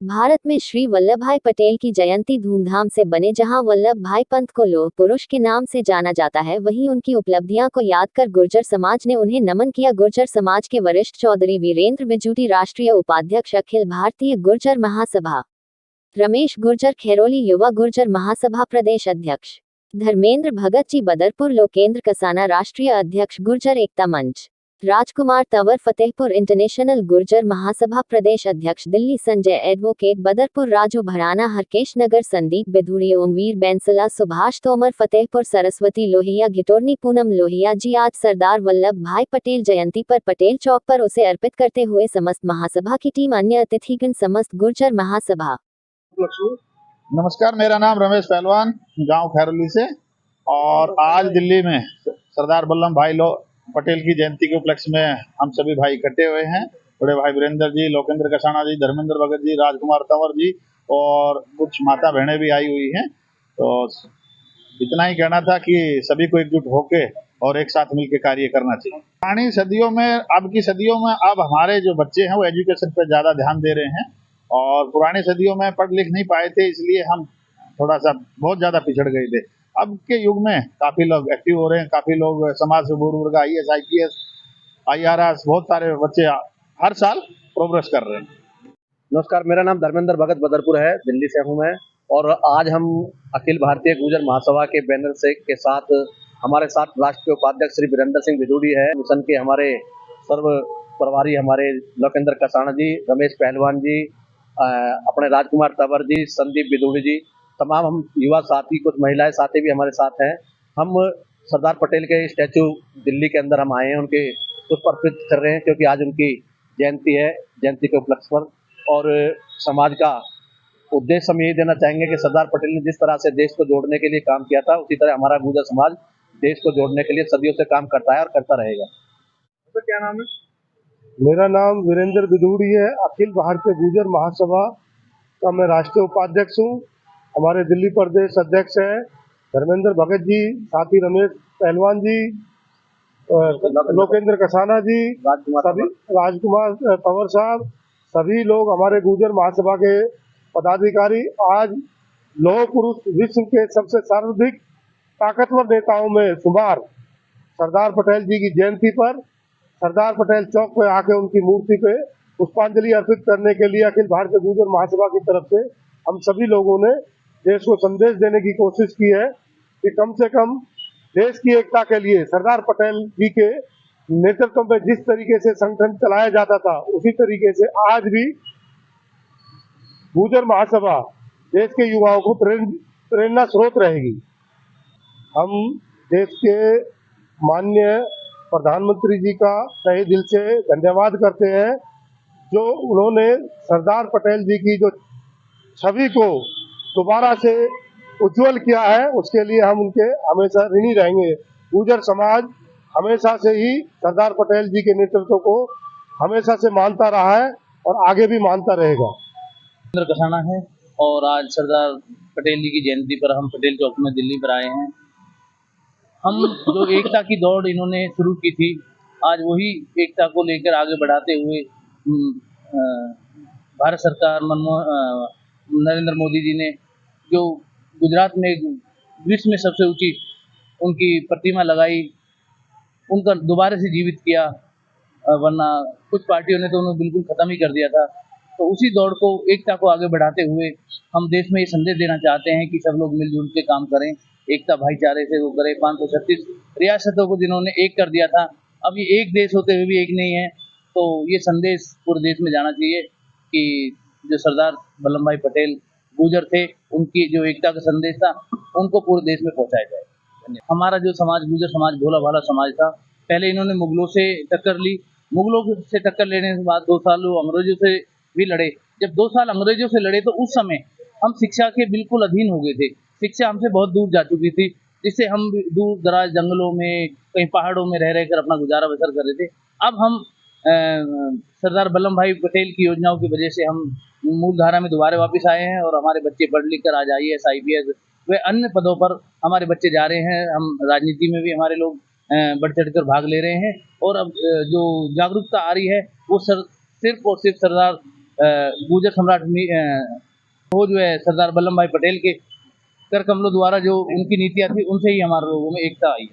भारत में श्री वल्लभ भाई पटेल की जयंती धूमधाम से बने। जहां वल्लभ भाई पंत को लौह पुरुष के नाम से जाना जाता है, वहीं उनकी उपलब्धियां को याद कर गुर्जर समाज ने उन्हें नमन किया। गुर्जर समाज के वरिष्ठ चौधरी वीरेंद्र विजूटी, राष्ट्रीय उपाध्यक्ष अखिल भारतीय गुर्जर महासभा, रमेश गुर्जर खैरोली, युवा गुर्जर महासभा प्रदेश अध्यक्ष धर्मेंद्र भगत जी बदरपुर, लोकेंद्र कसाना, राष्ट्रीय अध्यक्ष गुर्जर एकता मंच, राजकुमार तंवर फतेहपुर, इंटरनेशनल गुर्जर महासभा प्रदेश अध्यक्ष दिल्ली, संजय एडवोकेट बदरपुर, राजू भराना हरकेश नगर, संदीप बिधूड़ी, ओमवीर बैंसला, सुभाष तोमर फतेहपुर, सरस्वती लोहिया घिटोरनी, पूनम लोहिया जी। आज सरदार वल्लभ भाई पटेल जयंती पर पटेल चौक पर उसे अर्पित करते हुए समस्त महासभा की टीम, अन्य अतिथिगण, समस्त गुर्जर महासभा। नमस्कार, मेरा नाम रमेश पहलवान, गांव खैरोली से। और आज दिल्ली में सरदार वल्लभ भाई पटेल की जयंती के उपलक्ष्य में हम सभी भाई इकट्ठे हुए हैं। बड़े भाई वीरेंद्र जी, लोकेंद्र कसाना जी, धर्मेंद्र भगत जी, राजकुमार तंवर जी और कुछ माता बहनें भी आई हुई हैं। तो इतना ही कहना था कि सभी को एकजुट होके और एक साथ मिलकर कार्य करना चाहिए। पुरानी सदियों में, अब की सदियों में अब हमारे जो बच्चे हैं वो एजुकेशन पर ज्यादा ध्यान दे रहे हैं और पुरानी सदियों में पढ़ लिख नहीं पाए थे, इसलिए हम थोड़ा सा बहुत ज्यादा पिछड़ गए थे। अब के युग में काफी लोग एक्टिव हो रहे हैं, काफी लोग समाज से बुजुर्ग वर्ग, IAS, IPS, IRS, बहुत सारे बच्चे हर साल प्रोग्रेस कर रहे हैं। नमस्कार, मेरा नाम धर्मेंद्र भगत बदरपुर है, दिल्ली से हूँ मैं। और आज हम अखिल भारतीय गुर्जर महासभा के बैनर से के साथ हमारे साथ राष्ट्रीय उपाध्यक्ष श्री वीरेंद्र सिंह विजूड़ी है, मिशन के हमारे सर्व प्रभारी हमारे लोकेंद्र कसाना जी, रमेश पहलवान जी, अपने राजकुमार तंवर जी, संदीप बिधूड़ी जी, तमाम हम युवा साथी, कुछ महिलाएं साथी भी हमारे साथ हैं। हम सरदार पटेल के स्टैचू दिल्ली के अंदर हम आए हैं, उनके पुष्प अर्पित कर रहे हैं क्योंकि आज उनकी जयंती है। जयंती के उपलक्ष्य पर और समाज का उद्देश्य हम यही देना चाहेंगे कि सरदार पटेल ने जिस तरह से देश को जोड़ने के लिए काम किया था, उसी तरह हमारा गुर्जर समाज देश को जोड़ने के लिए सदियों से काम करता है और करता रहेगा। तो क्या नाम है? मेरा नाम वीरेंद्र विधूड़ी है, अखिल भारतीय गुर्जर महासभा का मैं राष्ट्रीय उपाध्यक्ष हूँ। हमारे दिल्ली प्रदेश अध्यक्ष हैं धर्मेंद्र भगत जी, साथी रमेश पहलवान जी, लोकेंद्र कसाना जी, सभी राजकुमार तंवर साहब, सभी लोग हमारे गुर्जर महासभा के पदाधिकारी। आज लौह पुरुष, विश्व के सबसे सर्वाधिक ताकतवर नेताओं में शुमार सरदार पटेल जी की जयंती पर सरदार पटेल चौक पे आके उनकी मूर्ति पे पुष्पांजलि अर्पित करने के लिए अखिल भारतीय गुर्जर महासभा की तरफ से हम सभी लोगों ने देश को संदेश देने की कोशिश की है कि कम से कम देश की एकता के लिए सरदार पटेल जी के नेतृत्व में जिस तरीके से संगठन चलाया जाता था, उसी तरीके से आज भी गुर्जर महासभा देश के युवाओं को प्रेरणा स्रोत रहेगी। हम देश के माननीय प्रधानमंत्री जी का तहे दिल से धन्यवाद करते हैं, जो उन्होंने सरदार पटेल जी की जो छवि को दोबारा से उज्जवल किया है, उसके लिए हम उनके हमेशा ऋणी रहेंगे। गुर्जर समाज हमेशा से ही सरदार पटेल जी के नेतृत्व को हमेशा से मानता रहा है और आगे भी मानता रहेगा। कसाना है और आज सरदार पटेल जी की जयंती पर हम पटेल चौक में दिल्ली पर आए हैं। हम जो एकता की दौड़ इन्होंने शुरू की थी, आज वही एकता को लेकर आगे बढ़ाते हुए भारत सरकार नरेंद्र मोदी जी ने जो गुजरात में विश्व में सबसे ऊंची उनकी प्रतिमा लगाई, उनका दोबारा से जीवित किया, वरना कुछ पार्टियों ने तो उन्हें बिल्कुल खत्म ही कर दिया था। तो उसी दौड़ को, एकता को आगे बढ़ाते हुए हम देश में ये संदेश देना चाहते हैं कि सब लोग मिलजुल के काम करें, एकता भाईचारे से वो करें। 536 रियासतों को जिन्होंने एक कर दिया था, अब ये एक देश होते हुए भी एक नहीं है। तो ये संदेश पूरे देश में जाना चाहिए कि जो सरदार वल्लभ भाई पटेल गुर्जर थे, उनकी जो एकता का संदेश था, उनको पूरे देश में पहुंचाया जाए। हमारा जो समाज गुर्जर समाज भोला भाला समाज था, पहले इन्होंने मुगलों से टक्कर ली। मुगलों से टक्कर लेने के बाद 2 साल वो अंग्रेजों से भी लड़े। जब 2 साल अंग्रेजों से लड़े तो उस समय हम शिक्षा के बिल्कुल अधीन हो गए थे, शिक्षा हमसे बहुत दूर जा चुकी थी, जिससे हम दूर दराज जंगलों में, कहीं पहाड़ों में रह रहकर अपना गुजारा बसर कर रहे थे। अब हम सरदार वल्लभ भाई पटेल की योजनाओं की वजह से हम मूल धारा में दोबारा वापस आए हैं और हमारे बच्चे पढ़ लिख कर आज IAS, IPS वे अन्य पदों पर हमारे बच्चे जा रहे हैं। हम राजनीति में भी हमारे लोग बढ़ चढ़ कर भाग ले रहे हैं और अब जो जागरूकता आ रही है वो सिर्फ और सिर्फ सरदार गुर्जर सम्राट वो जो है सरदार वल्लभ भाई पटेल के कर कमलों द्वारा जो उनकी नीतियाँ थी उनसे ही हमारे लोगों में एकता आई।